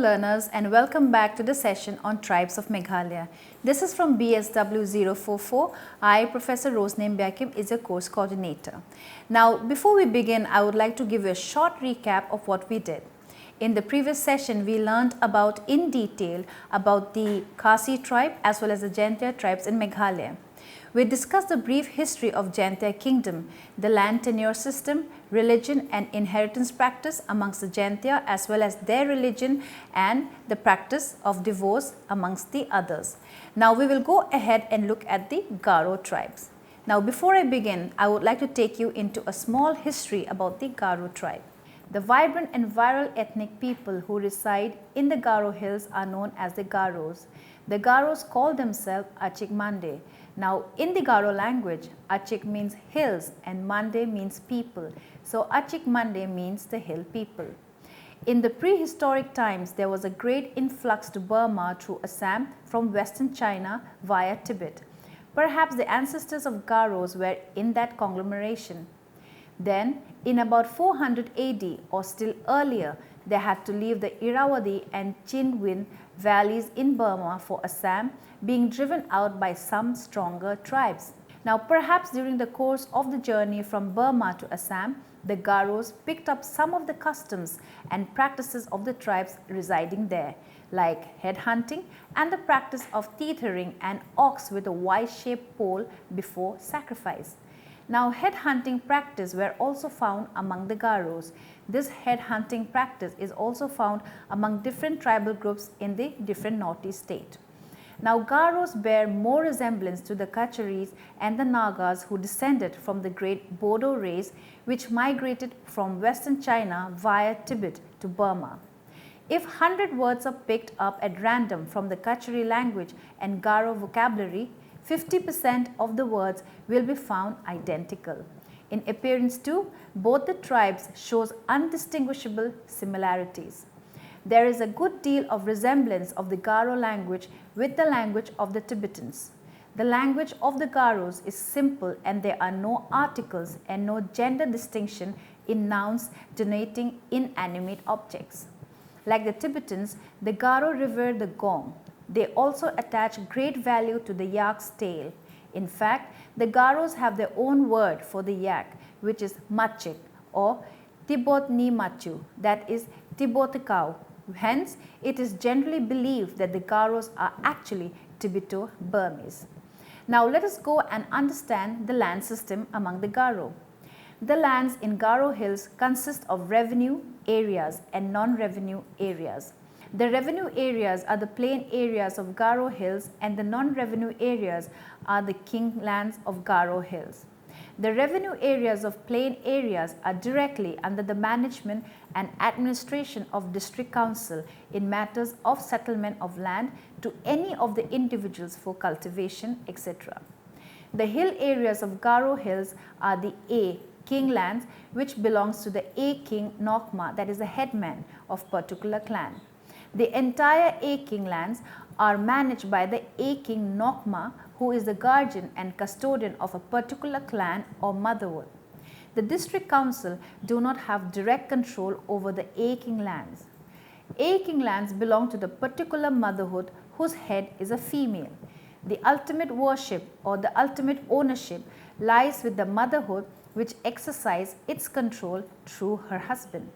learners, and welcome back to the session on Tribes of Meghalaya. This is from BSW 044. I, Professor Rosename Byakim, is your course coordinator. Now, before we begin, I would like to give you a short recap of what we did. In the previous session, we learned in detail about the Khasi tribe as well as the Jaintia tribes in Meghalaya. We discussed the brief history of Jaintia kingdom, the land tenure system, religion and inheritance practice amongst the Jaintia as well as their religion and the practice of divorce amongst the others. Now we will go ahead and look at the Garo tribes. Now before I begin, I would like to take you into a small history about the Garo tribe. The vibrant and viral ethnic people who reside in the Garo hills are known as the Garos. The Garos call themselves Achik Mande. Now in the Garo language, Achik means hills and Mande means people. So Achik Mande means the hill people. In the prehistoric times, there was a great influx to Burma through Assam from western China via Tibet. Perhaps the ancestors of Garos were in that conglomeration. Then, in about 400 AD or still earlier, they had to leave the Irrawaddy and Chinwin valleys in Burma for Assam, being driven out by some stronger tribes. Now, perhaps during the course of the journey from Burma to Assam, the Garos picked up some of the customs and practices of the tribes residing there, like headhunting and the practice of tethering an ox with a Y-shaped pole before sacrifice. Now, headhunting practice were also found among the Garos. This headhunting practice is also found among different tribal groups in the different northeast state. Now, Garos bear more resemblance to the Kacharis and the Nagas who descended from the great Bodo race which migrated from western China via Tibet to Burma. If 100 words are picked up at random from the Kachari language and Garo vocabulary, 50% of the words will be found identical. In appearance too, both the tribes shows undistinguishable similarities. There is a good deal of resemblance of the Garo language with the language of the Tibetans. The language of the Garos is simple and there are no articles and no gender distinction in nouns denoting inanimate objects. Like the Tibetans, the Garo revere the gong. They also attach great value to the yak's tail. In fact, the Garos have their own word for the yak, which is machik or tibot ni machu, that is tibot cow. Hence, it is generally believed that the Garos are actually Tibeto-Burmese. Now, let us go and understand the land system among the Garo. The lands in Garo hills consist of revenue areas and non-revenue areas. The revenue areas are the plain areas of Garo hills and the non-revenue areas are the king lands of Garo hills. The revenue areas of plain areas are directly under the management and administration of district council in matters of settlement of land to any of the individuals for cultivation, etc. The hill areas of Garo hills are the A king lands which belongs to the A king Nokma, that is the headman of particular clan. The entire A king lands are managed by the A king Nokma, who is the guardian and custodian of a particular clan or motherhood. The district council do not have direct control over the A king lands. A king lands belong to the particular motherhood whose head is a female. The ultimate worship or the ultimate ownership lies with the motherhood which exercises its control through her husband.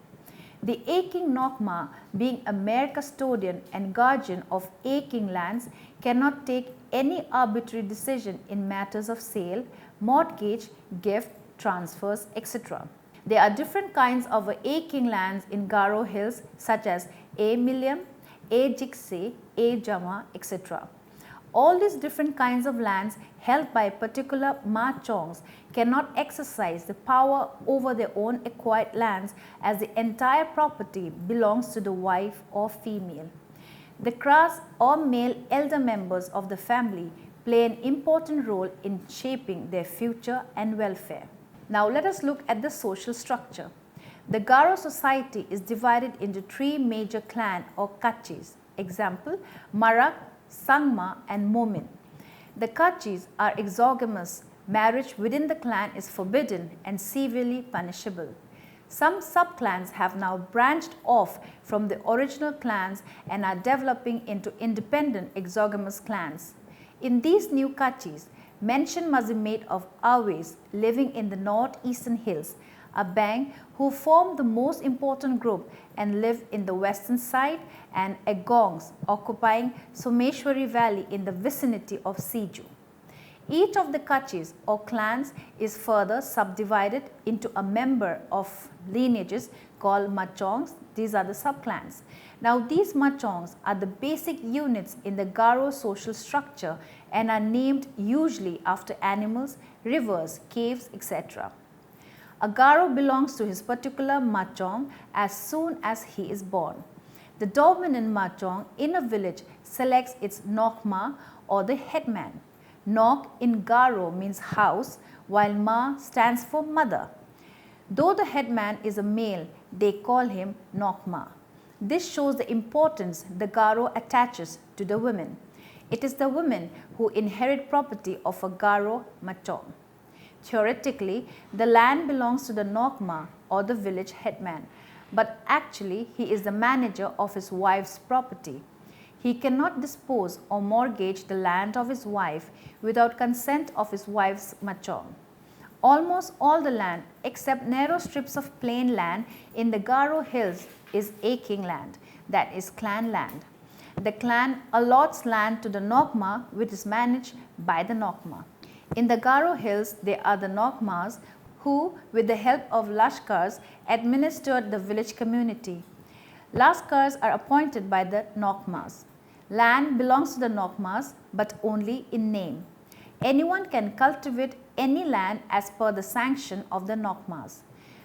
The A king Nokma, being a mere custodian and guardian of A king lands, cannot take any arbitrary decision in matters of sale, mortgage, gift, transfers, etc. There are different kinds of A king lands in Garo hills such as A Milliam, A Jikse, A Jama, etc. All these different kinds of lands held by particular Machongs cannot exercise the power over their own acquired lands as the entire property belongs to the wife or female. The Kras or male elder members of the family play an important role in shaping their future and welfare. Now let us look at the social structure. The Garo society is divided into three major clans or kachis. Example, Marak, Sangma and Momin. The kachis are exogamous. Marriage within the clan is forbidden and severely punishable. Some subclans have now branched off from the original clans and are developing into independent exogamous clans. In these new kachis, mention must be made of Awes living in the northeastern hills, Abang who form the most important group and live in the western side, and Agongs occupying Someshwari Valley in the vicinity of Siju. Each of the kachis or clans is further subdivided into a member of lineages called machongs. These are the subclans. Now these machongs are the basic units in the Garo social structure and are named usually after animals, rivers, caves, etc. A Garo belongs to his particular machong as soon as he is born. The dominant machong in a village selects its nokma or the headman. Nok in Garo means house, while Ma stands for mother. Though the headman is a male, they call him Nokma. This shows the importance the Garo attaches to the women. It is the women who inherit property of a Garo machong. Theoretically, the land belongs to the Nokma or the village headman, but actually he is the manager of his wife's property. He cannot dispose or mortgage the land of his wife without consent of his wife's machong. Almost all the land except narrow strips of plain land in the Garo hills is Aking land, that is clan land. The clan allots land to the Nokma, which is managed by the Nokma. In the Garo hills, there are the Nokmas who, with the help of Lashkars, administered the village community. Lashkars are appointed by the Nokmas. Land belongs to the Nokmas, but only in name. Anyone can cultivate any land as per the sanction of the Nokmas.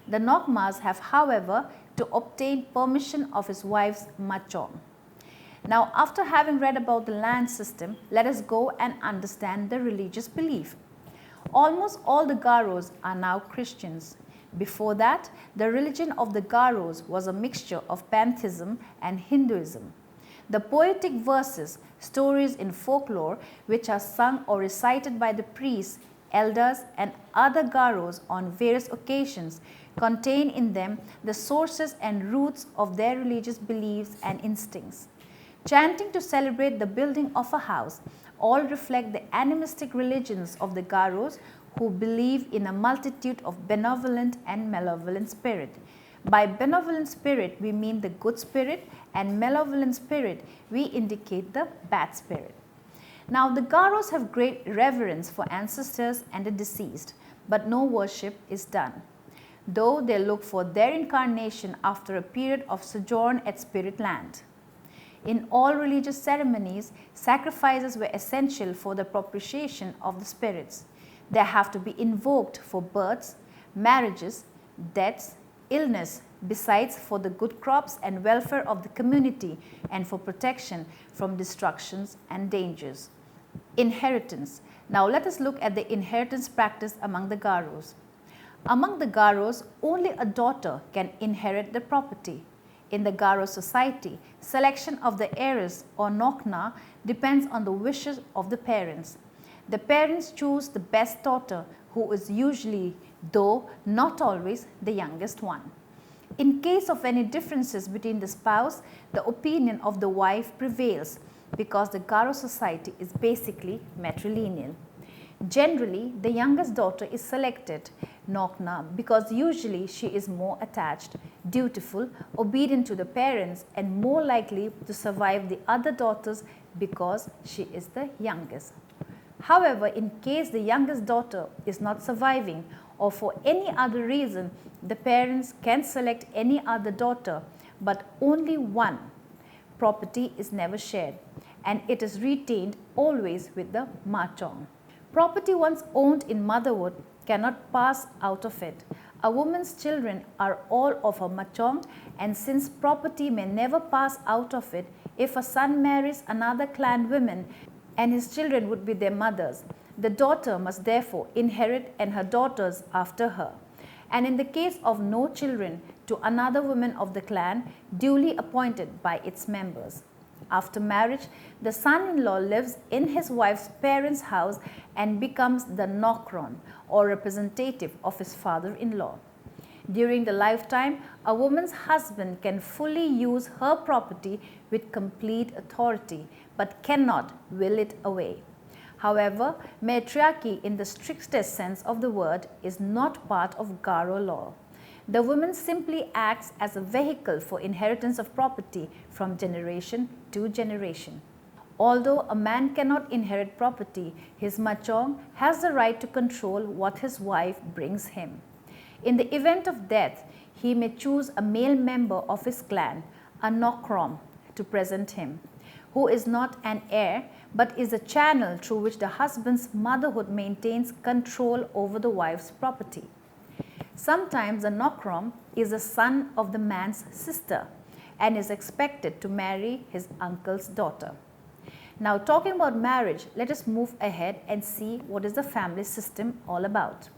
The Nokmas have, however, to obtain permission of his wife's machong. Now, after having read about the land system, let us go and understand the religious belief. Almost all the Garos are now Christians. Before that, the religion of the Garos was a mixture of pantheism and Hinduism. The poetic verses, stories in folklore which are sung or recited by the priests, elders and other Garos on various occasions contain in them the sources and roots of their religious beliefs and instincts. Chanting to celebrate the building of a house all reflect the animistic religions of the Garos who believe in a multitude of benevolent and malevolent spirit. By benevolent spirit, we mean the good spirit, and malevolent spirit, we indicate the bad spirit. Now, the Garos have great reverence for ancestors and the deceased, but no worship is done, though they look for their incarnation after a period of sojourn at spirit land. In all religious ceremonies, sacrifices were essential for the propitiation of the spirits. They have to be invoked for births, marriages, deaths, illness, besides for the good crops and welfare of the community and for protection from destructions and dangers. Inheritance. Now let us look at the inheritance practice among the Garos. Among the Garos, only a daughter can inherit the property. In the Garo society, selection of the heiress or Nokna depends on the wishes of the parents. The parents choose the best daughter, who is usually, though not always, the youngest one. In case of any differences between the spouse, the opinion of the wife prevails because the Garo society is basically matrilineal. Generally, the youngest daughter is selected, Nokna, because usually she is more attached, dutiful, obedient to the parents and more likely to survive the other daughters because she is the youngest. However, in case the youngest daughter is not surviving or for any other reason, the parents can select any other daughter, but only one. Property is never shared and it is retained always with the machong. Property once owned in motherhood cannot pass out of it. A woman's children are all of her machong, and since property may never pass out of it, if a son marries another clan woman and his children would be their mothers, the daughter must therefore inherit and her daughters after her. And in the case of no children, to another woman of the clan duly appointed by its members. After marriage, the son-in-law lives in his wife's parents' house and becomes the Nokron or representative of his father-in-law. During the lifetime, a woman's husband can fully use her property with complete authority, but cannot will it away. However, matriarchy in the strictest sense of the word is not part of Garo law. The woman simply acts as a vehicle for inheritance of property from generation to generation. Although a man cannot inherit property, his machong has the right to control what his wife brings him. In the event of death, he may choose a male member of his clan, a nokrom, to present him, who is not an heir but is a channel through which the husband's motherhood maintains control over the wife's property. Sometimes a nokrom is the son of the man's sister and is expected to marry his uncle's daughter. Now, talking about marriage, let us move ahead and see what is the family system all about.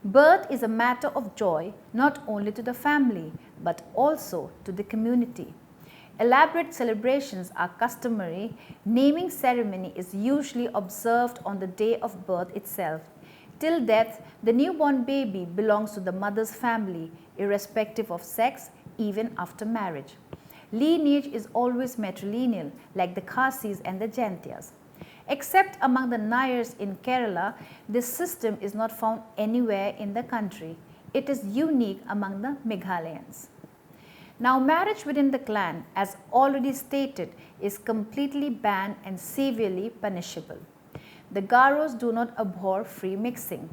Birth is a matter of joy not only to the family but also to the community. Elaborate celebrations are customary. Naming ceremony is usually observed on the day of birth itself. Till death, the newborn baby belongs to the mother's family, irrespective of sex, even after marriage. Lineage is always matrilineal, like the Khasis and the Jaintias. Except among the Nayars in Kerala, this system is not found anywhere in the country. It is unique among the Meghalayans. Now, marriage within the clan, as already stated, is completely banned and severely punishable. The Garos do not abhor free mixing.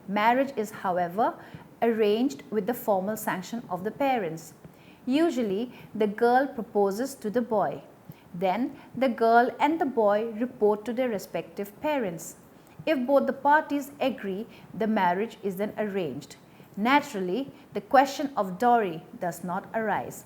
Marriage is, however, arranged with the formal sanction of the parents. Usually, the girl proposes to the boy. Then, the girl and the boy report to their respective parents. If both the parties agree, the marriage is then arranged. Naturally, the question of dowry does not arise.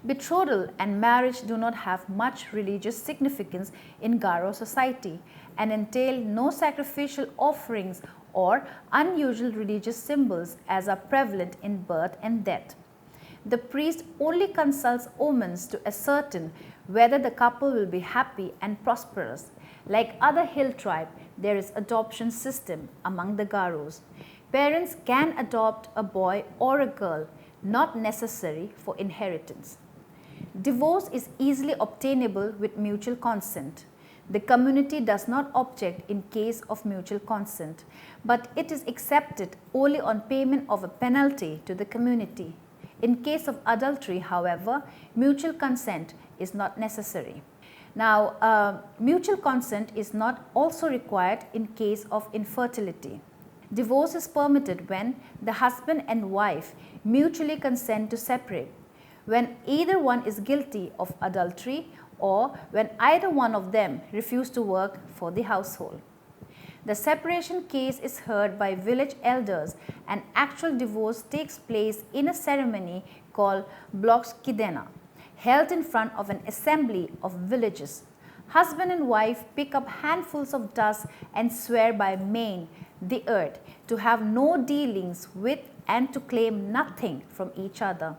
Betrothal and marriage do not have much religious significance in Garo society and entail no sacrificial offerings or unusual religious symbols as are prevalent in birth and death. The priest only consults omens to ascertain whether the couple will be happy and prosperous. Like other hill tribe, there is adoption system among the Garos. Parents can adopt a boy or a girl, not necessary for inheritance. Divorce is easily obtainable with mutual consent. The community does not object in case of mutual consent, but it is accepted only on payment of a penalty to the community. In case of adultery, however, mutual consent is not necessary. Now, mutual consent is not also required in case of infertility. Divorce is permitted when the husband and wife mutually consent to separate, when either one is guilty of adultery, or when either one of them refuse to work for the household. The separation case is heard by village elders and actual divorce takes place in a ceremony called Blokskidena, held in front of an assembly of villages. Husband and wife pick up handfuls of dust and swear by main, the earth, to have no dealings with and to claim nothing from each other.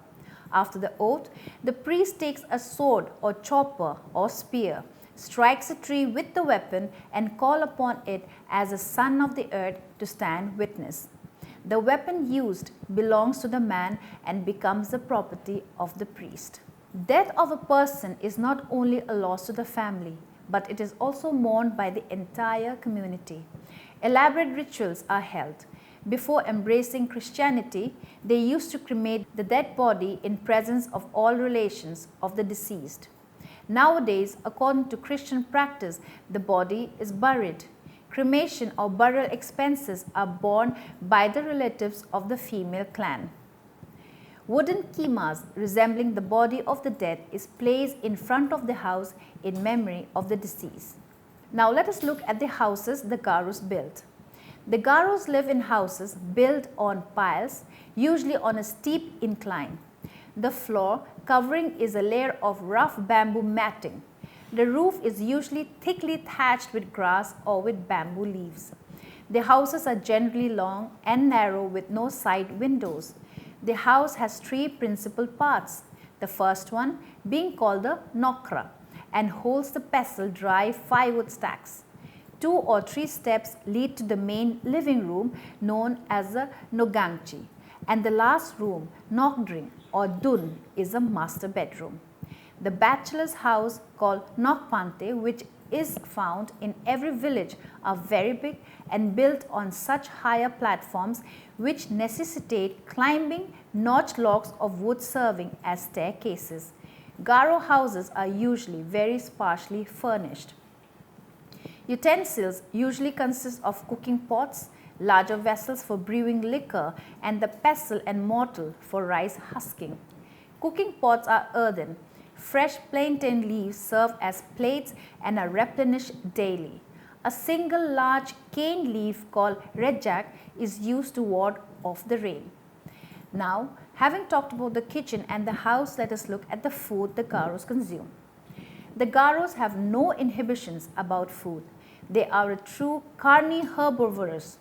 After the oath, the priest takes a sword or chopper or spear, strikes a tree with the weapon and call upon it as a son of the earth to stand witness. The weapon used belongs to the man and becomes the property of the priest. Death of a person is not only a loss to the family, but it is also mourned by the entire community. Elaborate rituals are held. Before embracing Christianity, they used to cremate the dead body in presence of all relations of the deceased. Nowadays, according to Christian practice, the body is buried. Cremation or burial expenses are borne by the relatives of the female clan. Wooden kimas resembling the body of the dead is placed in front of the house in memory of the deceased. Now let us look at the houses the Garos built. The Garos live in houses built on piles, usually on a steep incline. The floor covering is a layer of rough bamboo matting. The roof is usually thickly thatched with grass or with bamboo leaves. The houses are generally long and narrow with no side windows. The house has three principal parts, the first one being called the nokra and holds the pestle dry firewood stacks. 2 or 3 steps lead to the main living room known as the nogangchi, And the last room, Nokdring or Dun, is a master bedroom. The bachelor's house called Nokpante, which is found in every village, are very big and built on such higher platforms which necessitate climbing notched logs of wood serving as staircases. Garo houses are usually very sparsely furnished. Utensils usually consist of cooking pots, larger vessels for brewing liquor, and the pestle and mortar for rice husking. Cooking pots are earthen. Fresh plantain leaves serve as plates and are replenished daily. A single large cane leaf called rejak is used to ward off the rain. Now, having talked about the kitchen and the house, let us look at the food the Garos consume. The Garos have no inhibitions about food. They are a true carnivorous.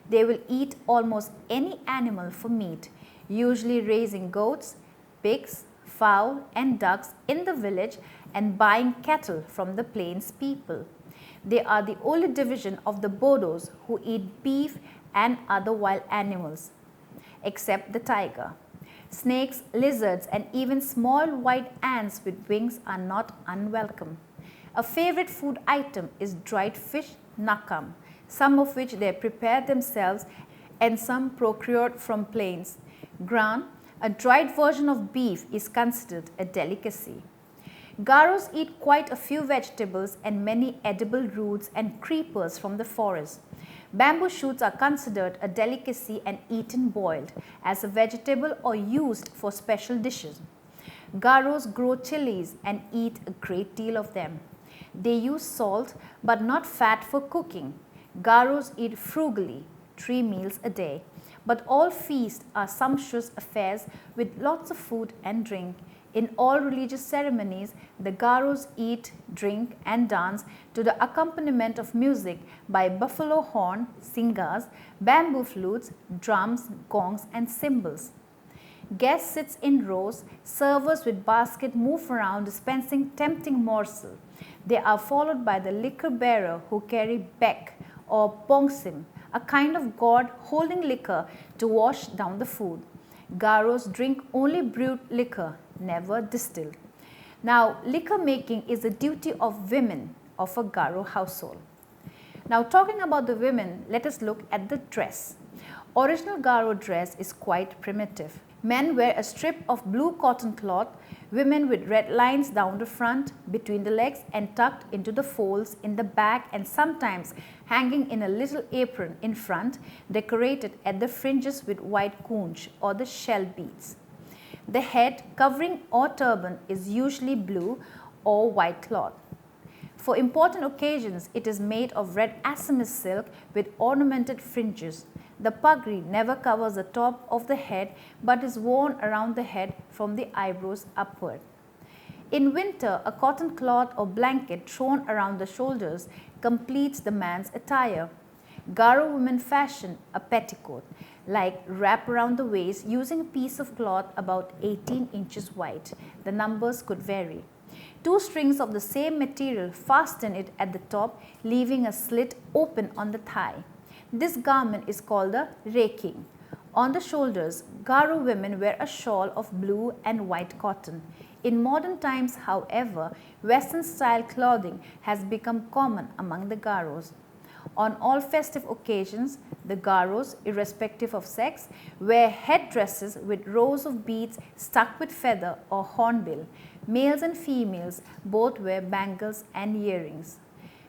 They will eat almost any animal for meat, usually raising goats, pigs, fowl and ducks in the village and buying cattle from the plains people. They are the only division of the Bodos who eat beef and other wild animals, except the tiger. Snakes, lizards and even small white ants with wings are not unwelcome. A favorite food item is dried fish nakam, some of which they prepare themselves and some procured from plains. Gran, a dried version of beef, is considered a delicacy. Garos eat quite a few vegetables and many edible roots and creepers from the forest. Bamboo shoots are considered a delicacy and eaten boiled as a vegetable or used for special dishes. Garos grow chilies and eat a great deal of them. They use salt but not fat for cooking. Garos eat frugally, 3 meals a day. But all feasts are sumptuous affairs with lots of food and drink. In all religious ceremonies, the Garos eat, drink and dance to the accompaniment of music by buffalo horn, singas, bamboo flutes, drums, gongs and cymbals. Guests sit in rows, servers with basket move around dispensing tempting morsel. They are followed by the liquor bearer who carry bek or pongsim, a kind of god holding liquor to wash down the food. Garos drink only brewed liquor, never distilled. Now, liquor making is a duty of women of a Garo household. Now, talking about the women, let us look at the dress. Original Garo dress is quite primitive. Men wear a strip of blue cotton cloth, women with red lines down the front, between the legs and tucked into the folds in the back and sometimes hanging in a little apron in front, decorated at the fringes with white conch or the shell beads. The head covering or turban is usually blue or white cloth. For important occasions, it is made of red Assamese silk with ornamented fringes. The pagri never covers the top of the head but is worn around the head from the eyebrows upward. In winter, a cotton cloth or blanket thrown around the shoulders completes the man's attire. Garo women fashion a petticoat, like wrap around the waist using a piece of cloth about 18 inches wide. The numbers could vary. 2 strings of the same material fasten it at the top, leaving a slit open on the thigh. This garment is called a raking. On the shoulders, Garo women wear a shawl of blue and white cotton. In modern times, however, Western style clothing has become common among the Garos. On all festive occasions, the Garos, irrespective of sex, wear headdresses with rows of beads stuck with feather or hornbill. Males and females both wear bangles and earrings.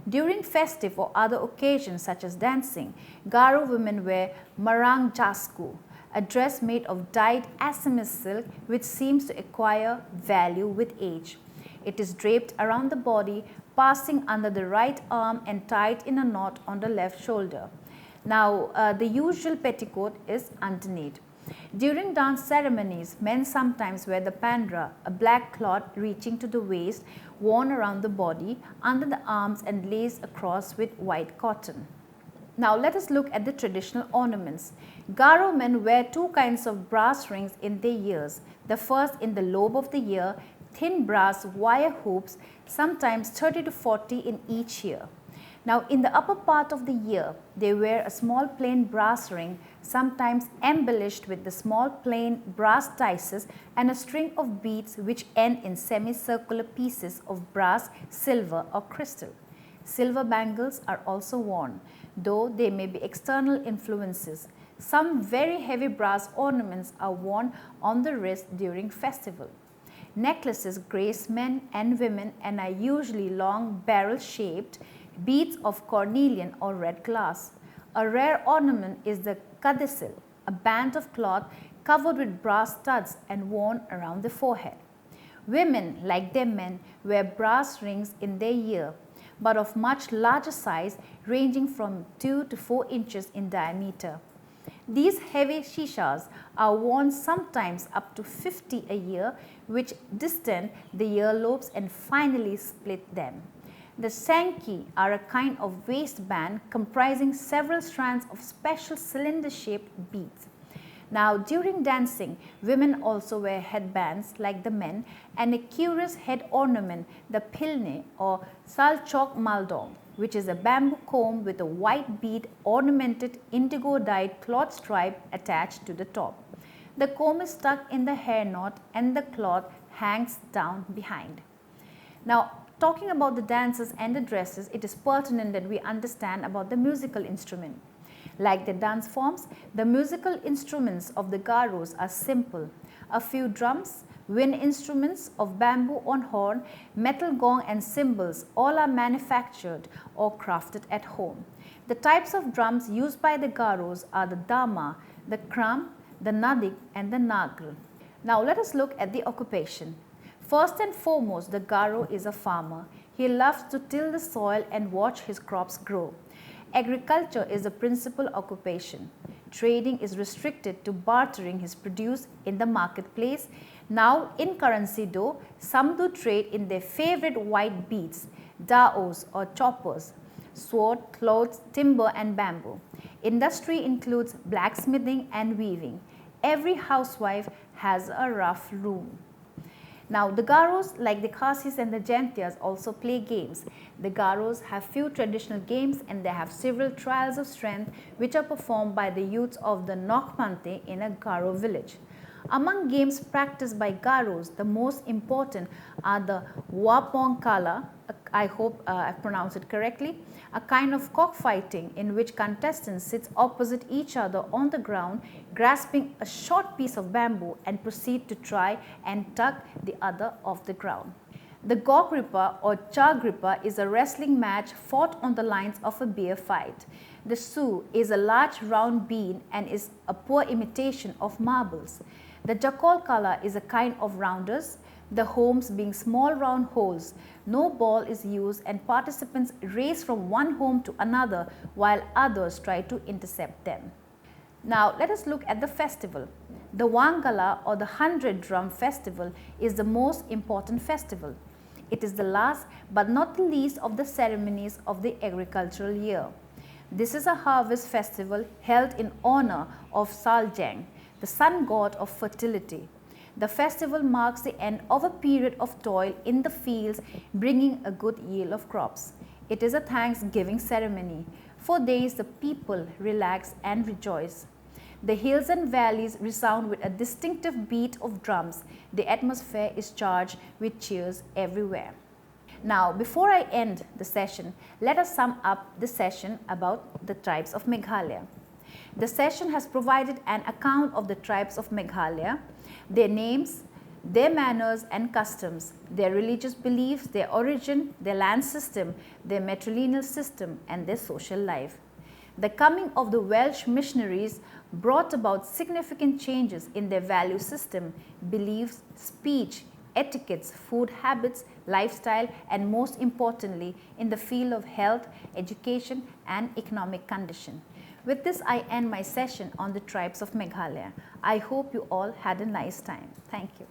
During festive or other occasions such as dancing, Garo women wear marang jasku, a dress made of dyed Assamese silk which seems to acquire value with age. It is draped around the body, passing under the right arm and tied in a knot on the left shoulder. Now, the usual petticoat is underneath. During dance ceremonies, men sometimes wear the pandra, a black cloth reaching to the waist, worn around the body, under the arms and laced across with white cotton. Now let us look at the traditional ornaments. Garo men wear 2 kinds of brass rings in their ears. The first in the lobe of the ear, thin brass wire hoops, sometimes 30 to 40 in each ear. Now, in the upper part of the ear, they wear a small plain brass ring, sometimes embellished with the small plain brass dices and a string of beads which end in semicircular pieces of brass, silver or crystal. Silver bangles are also worn, though they may be external influences. Some very heavy brass ornaments are worn on the wrist during festival. Necklaces grace men and women and are usually long barrel-shaped beads of cornelian or red glass. A rare ornament is the codicil, a band of cloth covered with brass studs and worn around the forehead. Women, like their men, wear brass rings in their ear, but of much larger size, ranging from 2 to 4 inches in diameter. These heavy shishas are worn sometimes up to 50 a year, which distend the earlobes and finally split them. The sanki are a kind of waistband comprising several strands of special cylinder-shaped beads. Now, during dancing, women also wear headbands like the men and a curious head ornament, the pilne or salchok maldong, which is a bamboo comb with a white bead ornamented indigo-dyed cloth stripe attached to the top. The comb is stuck in the hair knot and the cloth hangs down behind. Now, talking about the dances and the dresses, it is pertinent that we understand about the musical instrument. Like the dance forms, the musical instruments of the Garos are simple. A few drums, wind instruments of bamboo on horn, metal gong and cymbals all are manufactured or crafted at home. The types of drums used by the Garos are the dama, the kram, the nadik and the nagl. Now let us look at the occupation. First and foremost, the Garo is a farmer. He loves to till the soil and watch his crops grow. Agriculture is the principal occupation. Trading is restricted to bartering his produce in the marketplace. Now, in currency though, some do trade in their favorite white beads, daos or choppers, sword, clothes, timber and bamboo. Industry includes blacksmithing and weaving. Every housewife has a rough loom. Now, the Garos, like the Khasis and the Jaintias, also play games. The Garos have few traditional games and they have several trials of strength which are performed by the youths of the Nokpante in a Garo village. Among games practiced by Garos, the most important are the Wapong Kala, I hope I've pronounced it correctly, a kind of cockfighting in which contestants sit opposite each other on the ground, grasping a short piece of bamboo and proceed to try and tug the other off the ground. The Gogripa or Chagripa is a wrestling match fought on the lines of a bear fight. The Su is a large round bean and is a poor imitation of marbles. The Jakol Kala is a kind of rounders, the homes being small round holes. No ball is used and participants race from one home to another while others try to intercept them. Now let us look at the festival. The Wangala or the 100 Drum Festival is the most important festival. It is the last but not the least of the ceremonies of the agricultural year. This is a harvest festival held in honor of Saljang, the sun god of fertility. The festival marks the end of a period of toil in the fields, bringing a good yield of crops. It is a thanksgiving ceremony. For days the people relax and rejoice. The hills and valleys resound with a distinctive beat of drums. The atmosphere is charged with cheers everywhere. Now, before I end the session, let us sum up the session about the tribes of Meghalaya. The session has provided an account of the tribes of Meghalaya, their names, their manners and customs, their religious beliefs, their origin, their land system, their matrilineal system and their social life. The coming of the Welsh missionaries brought about significant changes in their value system, beliefs, speech, etiquettes, food habits, lifestyle and most importantly in the field of health, education and economic condition. With this, I end my session on the tribes of Meghalaya. I hope you all had a nice time. Thank you.